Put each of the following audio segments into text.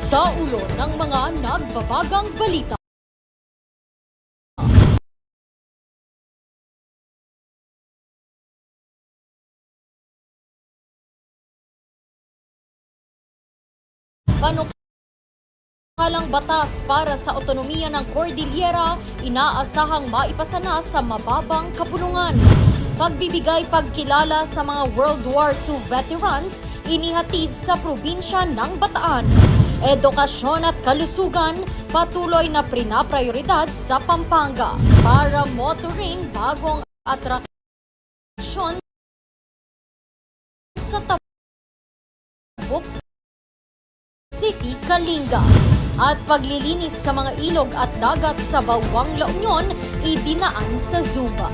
Sa ulo ng mga nagbabagang balita. Panukalang batas para sa otonomiya ng Cordillera, inaasahang maipasa na sa mababang kapulungan. Pagbibigay pagkilala sa mga World War II veterans, inihatid sa probinsya ng Bataan. Edukasyon at kalusugan, patuloy na prioridad sa Pampanga. Para motoring, bagong atraksyon sa Tabuk City, Kalinga. At paglilinis sa mga ilog at dagat sa Bawang La Union, idinaan sa Zumba.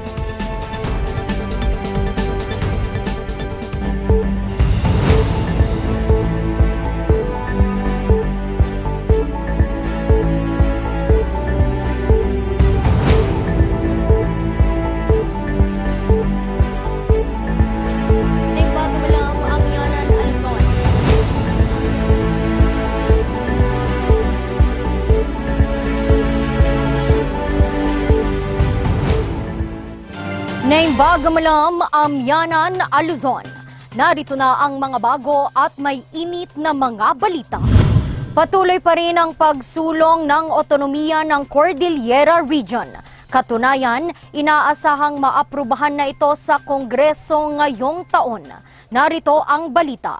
Naimbaga Amyanan, Luzon. Narito na ang mga bago at may init na mga balita. Patuloy pa rin ang pagsulong ng otonomiya ng Cordillera Region. Katunayan, inaasahang maaprubahan na ito sa Kongreso ngayong taon. Narito ang balita.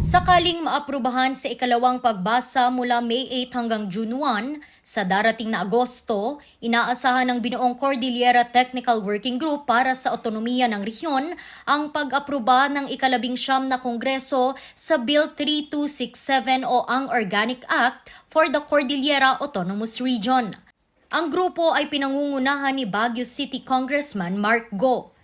Sakaling maaprubahan sa ikalawang pagbasa mula May 8 hanggang June 1, sa darating na Agosto, inaasahan ng binuong Cordillera Technical Working Group para sa otonomiya ng rehiyon ang pag-aproba ng ika-19 na Kongreso sa Bill 3267 o ang Organic Act for the Cordillera Autonomous Region. Ang grupo ay pinangungunahan ni Baguio City Congressman Mark Go.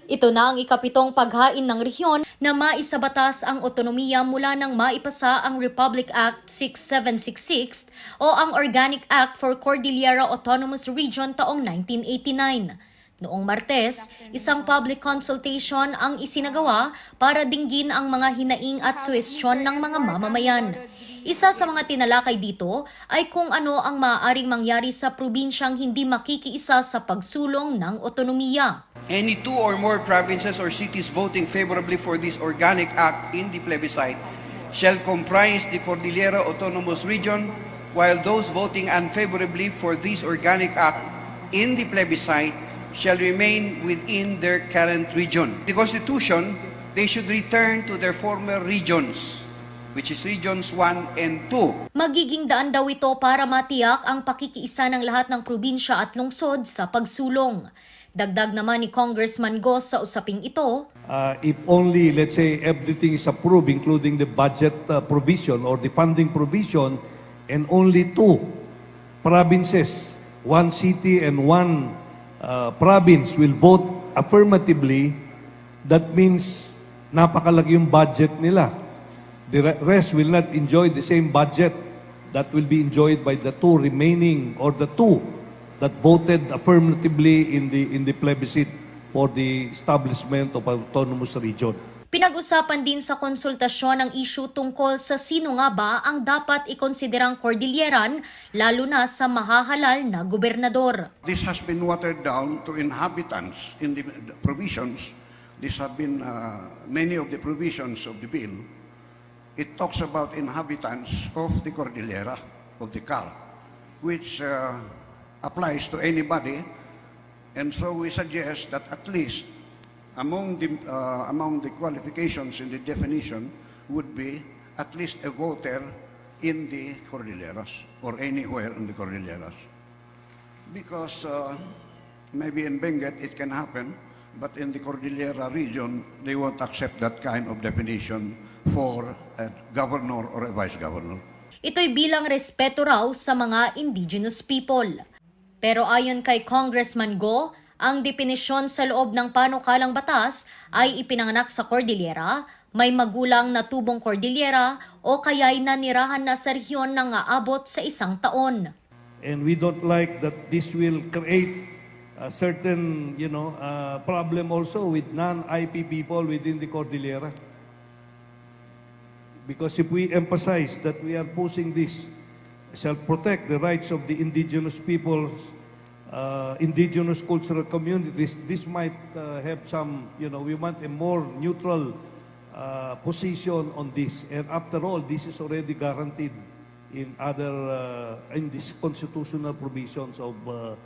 Ito na ang ikapitong paghain ng rehiyon na maisabatas ang otonomiya mula nang maipasa ang Republic Act 6766 o ang Organic Act for Cordillera Autonomous Region taong 1989. Noong Martes, isang public consultation ang isinagawa para dinggin ang mga hinaing at suwestyon ng mga mamamayan. Isa sa mga tinalakay dito ay kung ano ang maaaring mangyari sa probinsyang hindi makikiisa sa pagsulong ng otonomiya. Any two or more provinces or cities voting favorably for this Organic Act in the plebiscite shall comprise the Cordillera Autonomous Region, while those voting unfavorably for this Organic Act in the plebiscite shall remain within their current region. The Constitution, they should return to their former regions, which is Regions 1 and 2. Magiging daan daw ito para matiyak ang pakikiisa ng lahat ng probinsya at lungsod sa pagsulong. Dagdag naman ni Congressman Go sa usaping ito, if only, let's say, everything is approved, including the budget provision or the funding provision, and only two provinces, one city and one province will vote affirmatively, that means napakalaki yung budget nila. The rest will not enjoy the same budget that will be enjoyed by the two remaining or the two that voted affirmatively in the plebiscite for the establishment of autonomous region. Pinag-usapan din sa konsultasyon ang issue tungkol sa sino nga ba ang dapat ikonsiderang Cordilleran, lalo na sa mahahalal na gobernador. This has been watered down to inhabitants in the provisions. These have been many of the provisions of the bill. It talks about inhabitants of the Cordillera, of the CAR, which applies to anybody, and so we suggest that at least among the qualifications in the definition would be at least a voter in the Cordilleras or anywhere in the Cordilleras. Because maybe in Benguet it can happen, but in the Cordillera region they won't accept that kind of definition for a governor or a vice governor. Ito'y bilang respeto raw sa mga indigenous people. Pero ayon kay Congressman Go, ang definisyon sa loob ng panukalang batas ay ipinanganak sa Cordillera, may magulang na tubong Cordillera o kaya'y nanirahan na sa rehiyon na aabot sa 1 taon. And we don't like that this will create a certain, problem also with non-IP people within the Cordillera. Because if we emphasize that we are pushing this, shall protect the rights of the indigenous peoples, indigenous cultural communities, this might have some, we want a more neutral position on this. And after all, this is already guaranteed in in these constitutional provisions of the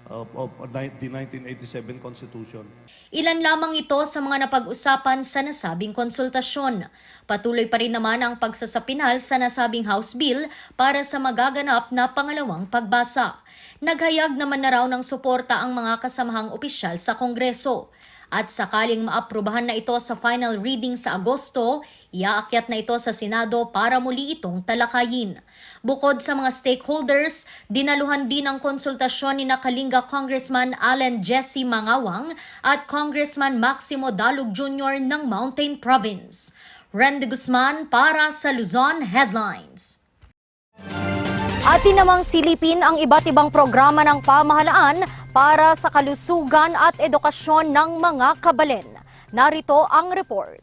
1987 Constitution. Ilan lamang ito sa mga napag-usapan sa nasabing konsultasyon. Patuloy pa rin naman ang pagsasapinal sa nasabing House Bill para sa magaganap na pangalawang pagbasa. Naghayag naman na raw ng suporta ang mga kasamahang opisyal sa Kongreso. At sakaling maaprubahan na ito sa final reading sa Agosto, iaakyat na ito sa Senado para muli itong talakayin. Bukod sa mga stakeholders, dinaluhan din ang konsultasyon ni Kalinga Congressman Allen Jesse Mangawang at Congressman Maximo Dalug Jr. ng Mountain Province. Randy Guzman para sa Luzon Headlines. Atin namang silipin ang iba't ibang programa ng pamahalaan para sa kalusugan at edukasyon ng mga kabalen. Narito ang report.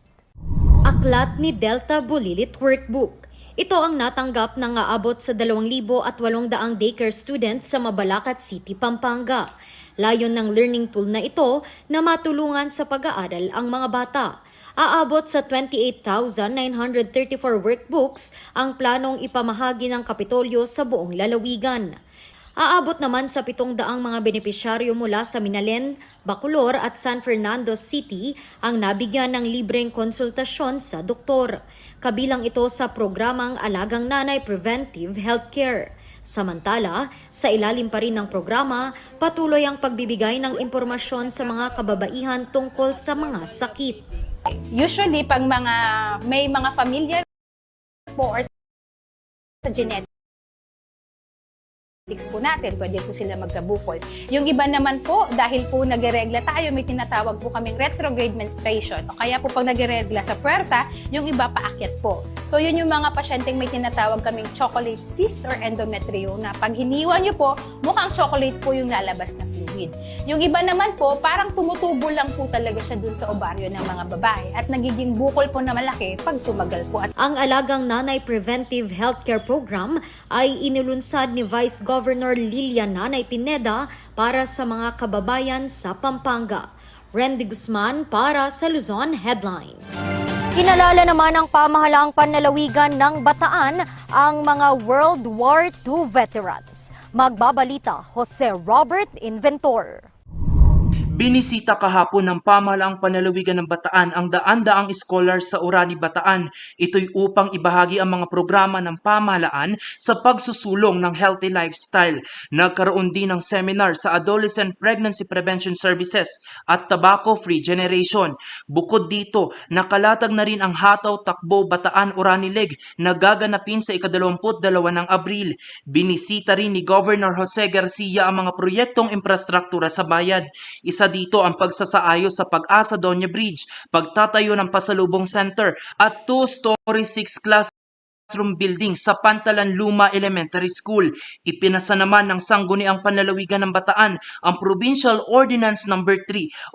Aklat ni Delta Bulilit Workbook. Ito ang natanggap ng aabot sa 2,800 daycare students sa Mabalacat City, Pampanga. Layon ng learning tool na ito na matulungan sa pag-aaral ang mga bata. Aabot sa 28,934 workbooks ang planong ipamahagi ng Kapitolyo sa buong lalawigan. Aabot naman sa 700 mga benepisyaryo mula sa Minalen, Bacolor at San Fernando City ang nabigyan ng libreng konsultasyon sa doktor. Kabilang ito sa programang Alagang Nanay Preventive Healthcare. Samantala, sa ilalim pa rin ng programa, patuloy ang pagbibigay ng impormasyon sa mga kababaihan tungkol sa mga sakit. Usually, pag may mga familiar po or sa genetics po natin, pwede po sila magkabukol. Yung iba naman po, dahil po nagregla tayo, may tinatawag po kaming retrograde menstruation. O kaya po pag nagregla sa puwerta, yung iba paakyat po. So yun yung mga pasyenteng may tinatawag kaming chocolate cyst or endometrium na pag hiniwa nyo po, mukhang chocolate po yung lalabas na fluid. Yung iba naman po, parang tumutubo lang po talaga siya dun sa ovaryo ng mga babae at nagiging bukol po na malaki pag tumagal po. Ang Alagang Nanay Preventive Healthcare Program ay inulunsad ni Vice Governor Lilian Nanay Pineda para sa mga kababayan sa Pampanga. Randy Guzman para sa Luzon Headlines. Kinalala naman ng pamahalaang panlalawigan ng Bataan ang mga World War II veterans. Magbabalita Jose Robert Inventor. Binisita kahapon ng pamahalaang panlalawigan ng Bataan ang daan-daang scholars sa Orani, Bataan. Ito'y upang ibahagi ang mga programa ng pamahalaan sa pagsusulong ng healthy lifestyle. Nagkaroon din ng seminar sa Adolescent Pregnancy Prevention Services at Tobacco-Free Generation. Bukod dito, nakalatag na rin ang Hataw Takbo Bataan Orani Leg na gaganapin sa ika-22 ng Abril. Binisita rin ni Governor Jose Garcia ang mga proyektong infrastruktura sa bayan. Isa dito ang pagsasaayos sa Pag-asa Doña Bridge, pagtatayo ng pasalubong center at 2-story 6-classroom building sa Pantalan Luma Elementary School. Ipinasa naman ng Sangguniang Panlalawigan ng Bataan ang Provincial Ordinance No. 3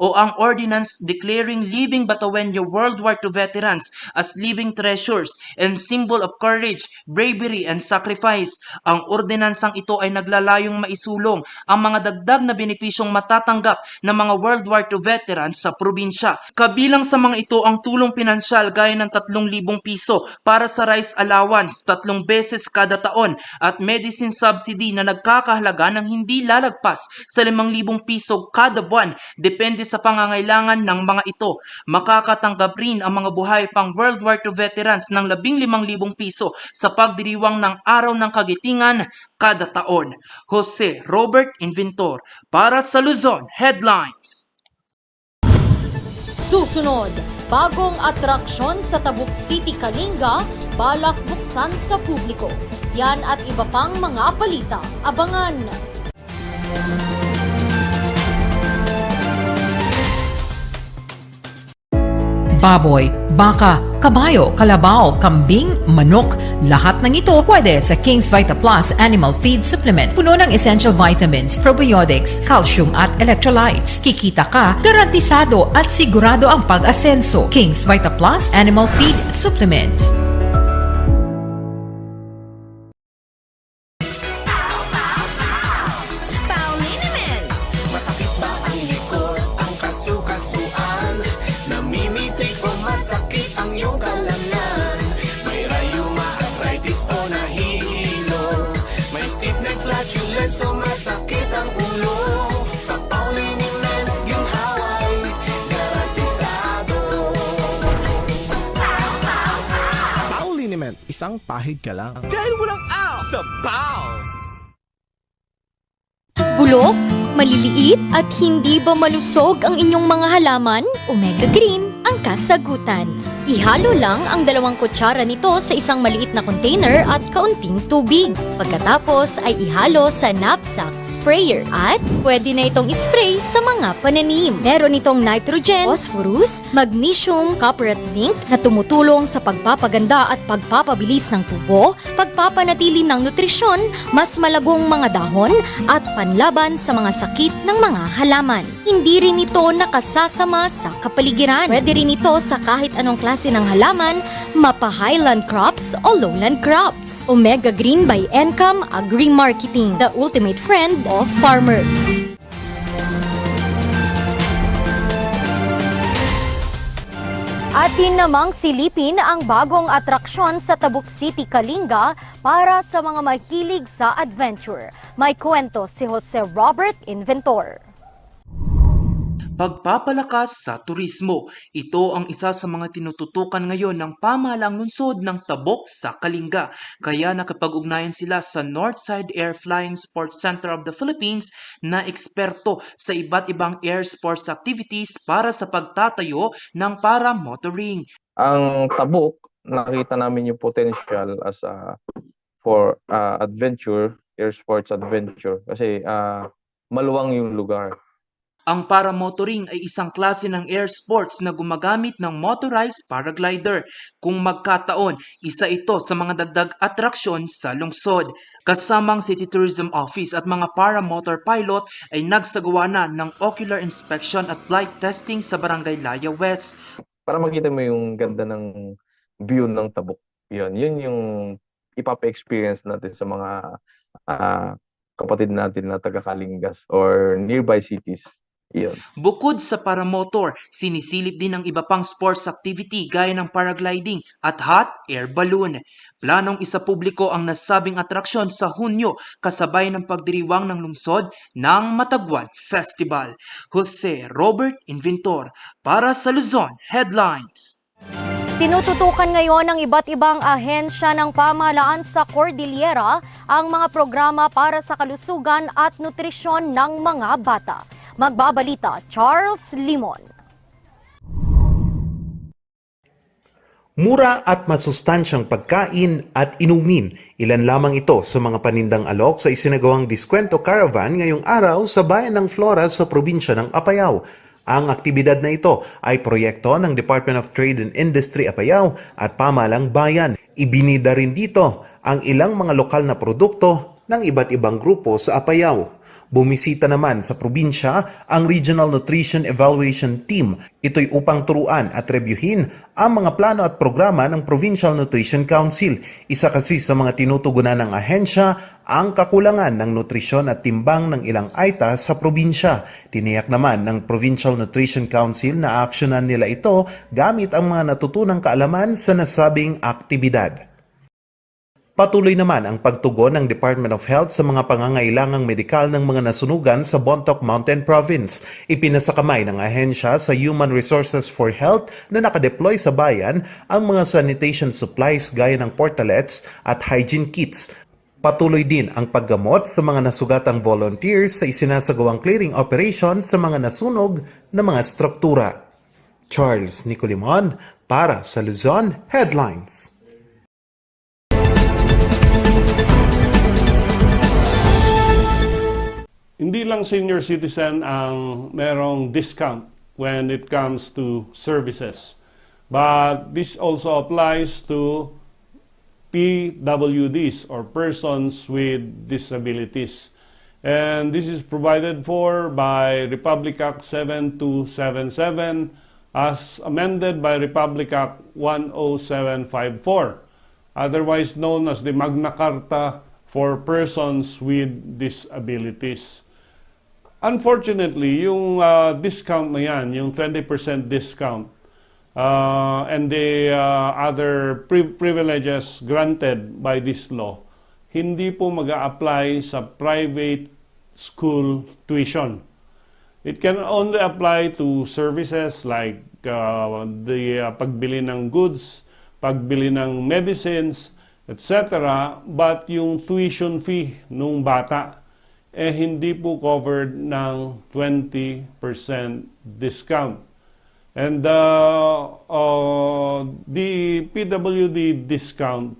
o ang Ordinance Declaring Living Batawenyo World War II Veterans as Living Treasures and Symbol of Courage, Bravery and Sacrifice. Ang ordinansang ito ay naglalayong maisulong ang mga dagdag na benepisyong matatanggap ng mga World War II veterans sa probinsya. Kabilang sa mga ito ang tulong pinansyal gaya ng 3,000 piso para sa rice allowance 3 beses kada taon at medicine subsidy na nagkakahalaga ng hindi lalagpas sa 5,000 piso kada buwan depende sa pangangailangan ng mga ito. Makakatanggap rin ang mga buhay pang World War II veterans ng 15,000 piso sa pagdiriwang ng Araw ng Kagitingan kada taon. Jose Robert Inventor para sa Luzon Headlines. Susunod, bagong atraksyon sa Tabuk City, Kalinga, balak buksan sa publiko. Yan at iba pang mga balita. Abangan! Baboy, baka, kabayo, kalabaw, kambing, manok, lahat ng ito pwede sa King's Vita Plus Animal Feed Supplement. Puno ng essential vitamins, probiotics, calcium at electrolytes. Kikita ka, garantisado at sigurado ang pag-asenso. King's Vita Plus Animal Feed Supplement. naman, isang pahig ka lang. Bulok, maliliit at hindi ba malusog ang inyong mga halaman? Omega Green ang kasagutan. Ihalo lang ang 2 kutsara nito sa isang maliit na container at kaunting tubig. Pagkatapos ay ihalo sa knapsack sprayer at pwede na itong spray sa mga pananim. Meron itong nitrogen, phosphorus, magnesium, copper at zinc na tumutulong sa pagpapaganda at pagpapabilis ng tubo, pagpapanatili ng nutrisyon, mas malagong mga dahon at panlaban sa mga sakit ng mga halaman. Hindi rin ito nakasasama sa kapaligiran. Pwede rin ito sa kahit anong klase ng halaman, mapa-highland crops o lowland crops. Omega Green by Encam Agri-Marketing, the ultimate friend of farmers. Atin namang silipin ang bagong atraksyon sa Tabuk City, Kalinga para sa mga mahilig sa adventure. May kwento si Jose Robert Inventor. Pagpapalakas sa turismo, ito ang isa sa mga tinututukan ngayon ng pamahalaang lungsod ng Tabuk sa Kalinga. Kaya nakapag-ugnayan sila sa Northside Air Flying Sports Center of the Philippines na eksperto sa iba't ibang air sports activities para sa pagtatayo ng paramotoring. Ang Tabuk, nakita namin yung potential as for adventure, air sports adventure kasi maluwang yung lugar. Ang paramotoring ay isang klase ng air sports na gumagamit ng motorized paraglider. Kung magkataon, isa ito sa mga dagdag atraksyon sa lungsod. Kasamang City Tourism Office at mga paramotor pilot ay nagsagawa na ng ocular inspection at flight testing sa Barangay Laya West. Para makita mo yung ganda ng view ng Tabuk. Yun yung ipapa-experience natin sa mga kapatid natin na taga-Kalingas or nearby cities. Yun. Bukod sa paramotor, sinisilip din ang iba pang sports activity gaya ng paragliding at hot air balloon. Planong isapubliko ang nasabing atraksyon sa Hunyo kasabay ng pagdiriwang ng lungsod ng Matagwan Festival. Jose Robert Inventor para sa Luzon Headlines. Tinututukan ngayon ng iba't ibang ahensya ng pamahalaan sa Cordillera ang mga programa para sa kalusugan at nutrisyon ng mga bata. Magbabalita, Charles Limon. Mura at masustansyang pagkain at inumin, ilan lamang ito sa mga panindang alok sa isinagawang Diskwento Caravan ngayong araw sa bayan ng Flora sa probinsya ng Apayao. Ang aktibidad na ito ay proyekto ng Department of Trade and Industry Apayao at Pamahalang Bayan. Ibinida rin dito ang ilang mga lokal na produkto ng iba't ibang grupo sa Apayao. Bumisita naman sa probinsya ang Regional Nutrition Evaluation Team. Ito'y upang turuan at rebyuhin ang mga plano at programa ng Provincial Nutrition Council. Isa kasi sa mga tinutugunan ng ahensya ang kakulangan ng nutrisyon at timbang ng ilang aita sa probinsya. Tiniyak naman ng Provincial Nutrition Council na aaksyonan nila ito gamit ang mga natutunang kaalaman sa nasabing aktibidad. Patuloy naman ang pagtugon ng Department of Health sa mga pangangailangang medikal ng mga nasunugan sa Bontoc Mountain Province. Ipinasakamay ng ahensya sa Human Resources for Health na nakadeploy sa bayan ang mga sanitation supplies gaya ng portalets at hygiene kits. Patuloy din ang paggamot sa mga nasugatang volunteers sa isinasagawang clearing operation sa mga nasunog na mga struktura. Charles Nicolimon para sa Luzon Headlines. Hindi lang senior citizen ang merong discount when it comes to services. But this also applies to PWDs or persons with disabilities. And this is provided for by Republic Act 7277 as amended by Republic Act 10754, otherwise known as the Magna Carta for persons with disabilities. Unfortunately, yung discount na yan, yung 20% discount, and the other privileges granted by this law, hindi po mag-a-apply sa private school tuition. It can only apply to services like the pagbili ng goods, pagbili ng medicines, etc. But yung tuition fee nung bata, hindi po covered ng 20% discount. And the PWD discount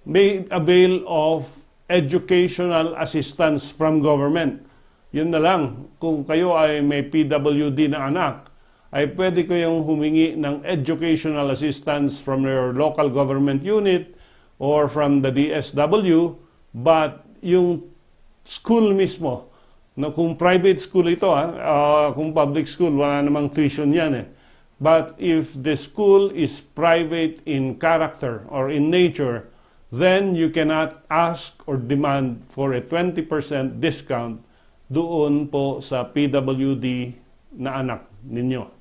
may avail of educational assistance from government. Yun na lang, kung kayo ay may PWD na anak, ay pwede kayong humingi ng educational assistance from your local government unit or from the DSW, but yung school mismo, na kung private school ito, kung public school, wala namang tuition yan eh. But if the school is private in character or in nature, then you cannot ask or demand for a 20% discount doon po sa PWD na anak ninyo.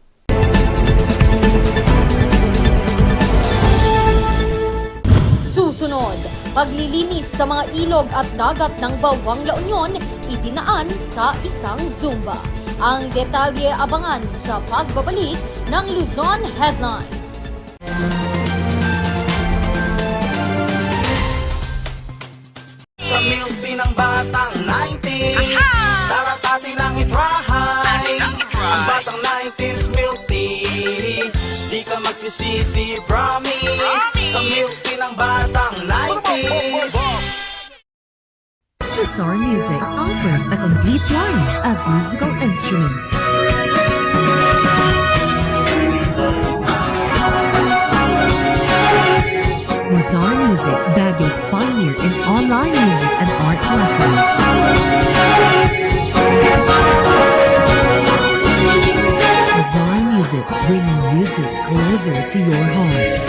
Susunod, paglilinis sa mga ilog at dagat ng Bawang La Union, idinaan sa isang Zumba. Ang detalye abangan sa pagbabalik ng Luzon Headlines. Sa milk tea ng batang 90s, tara't atin lang i-try. Ang batang 90s milk tea, di ka magsisisi, promise. Sa milk tea ng batang 90s. Bizarre Music offers a complete line of musical instruments. Bizarre Music, Baguio's pioneer in online music and art lessons. Bizarre Music, bringing music closer to your hearts.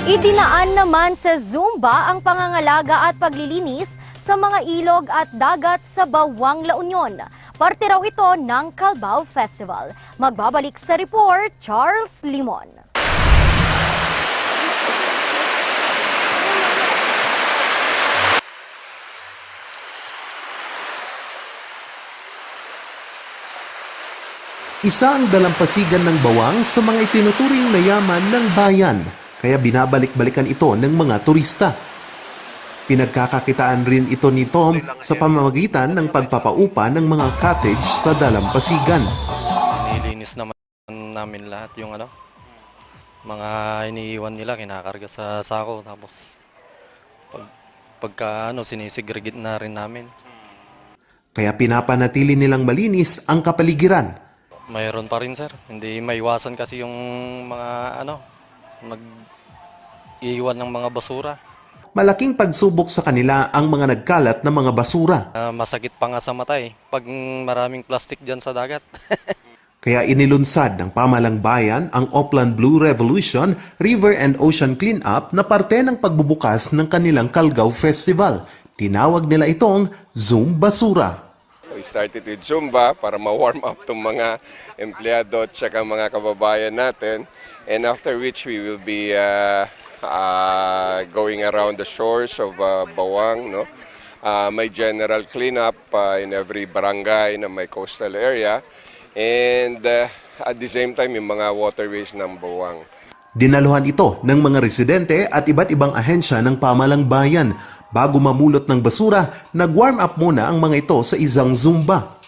Idinaan naman sa Zumba ang pangangalaga at paglilinis sa mga ilog at dagat sa Bawang La Union. Parte raw ito ng Calbao Festival. Magbabalik sa report, Charles Limon. Isa ang dalampasigan ng bawang sa mga itinuturing na yaman ng bayan, kaya binabalik-balikan ito ng mga turista. Pinagkakakitaan rin ito ni Tom sa pamamagitan ng pagpapaupa ng mga cottage sa dalampasigan. Nilinis naman namin lahat yung mga iniiwan nila, kinakarga sa sako, tapos pagka sinisegregate na rin namin. Kaya pinapanatili nilang malinis ang kapaligiran. Mayroon pa rin, sir. Hindi maiwasan kasi yung mga mag-iwan ng mga basura. Malaking pagsubok sa kanila ang mga nagkalat na mga basura. Masakit pa nga sa mata pag maraming plastic dyan sa dagat. Kaya inilunsad ng pamalang bayan ang Oplan Blue Revolution River and Ocean Cleanup na parte ng pagbubukas ng kanilang Calgao Festival. Tinawag nila itong Zoom Basura. We started with Zumba para ma-warm up itong mga empleyado at saka mga kababayan natin. And after which we will be going around the shores of Bawang. No? May general cleanup in every barangay na may coastal area. And at the same time, yung mga waterways ng Bawang. Dinaluhan ito ng mga residente at iba't ibang ahensya ng pamalang bayan. Bago mamulot ng basura, nag-warm up muna ang mga ito sa isang Zumba.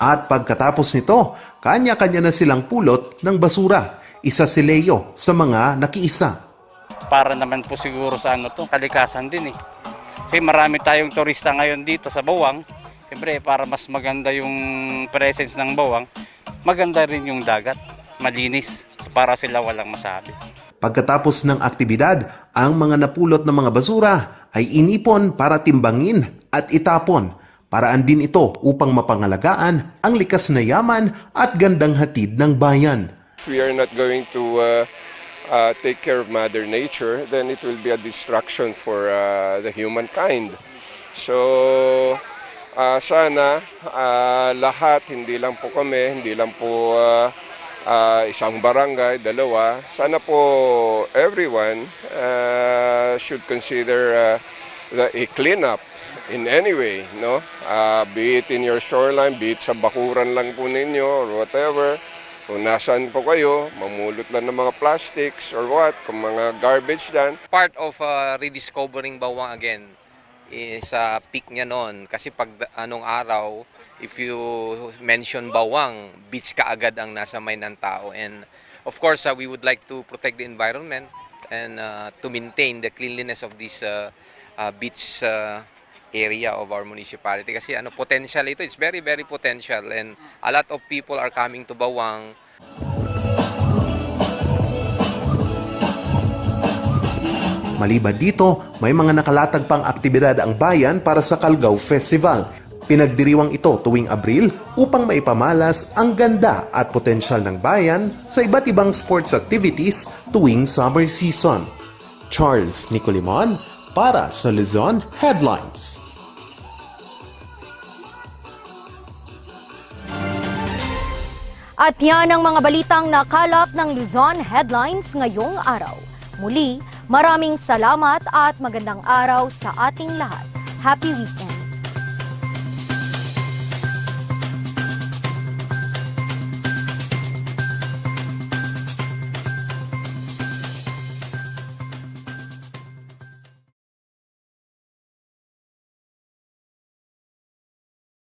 At pagkatapos nito, kanya-kanya na silang pulot ng basura. Isa si Leo sa mga nakiisa. Para naman po siguro sa kalikasan din Kasi marami tayong turista ngayon dito sa Bawang. Siyempre para mas maganda yung presence ng Bawang, maganda rin yung dagat, malinis para sila walang masabi. Pagkatapos ng aktibidad, ang mga napulot na mga basura ay inipon para timbangin at itapon. Paraan din ito upang mapangalagaan ang likas na yaman at gandang hatid ng bayan. If we are not going to take care of Mother Nature, then it will be a distraction for the humankind. So, sana lahat, hindi lang po kami, hindi lang po isang barangay, dalawa, sana po everyone should consider a cleanup in any way, no? Be it in your shoreline, be it sa bakuran lang po ninyo or whatever. Kung nasaan po kayo, mamulot lang ng mga plastics or what, kung mga garbage dyan. Part of rediscovering Bawang again is peak niya noon. Kasi pag anong araw, if you mention Bawang, beach ka agad ang nasa mind ng tao. And of course, we would like to protect the environment and to maintain the cleanliness of this beach area of our municipality. Kasi potential ito, it's very, very potential. And a lot of people are coming to Bawang. Maliban dito, may mga nakalatag pang aktibidad ang bayan para sa Calgao Festival. Pinagdiriwang ito tuwing Abril upang maipamalas ang ganda at potensyal ng bayan sa iba't ibang sports activities tuwing summer season. Charles Nicolimon para sa Luzon Headlines. At yan ang mga balitang nakalap ng Luzon Headlines ngayong araw. Muli, maraming salamat at magandang araw sa ating lahat. Happy weekend!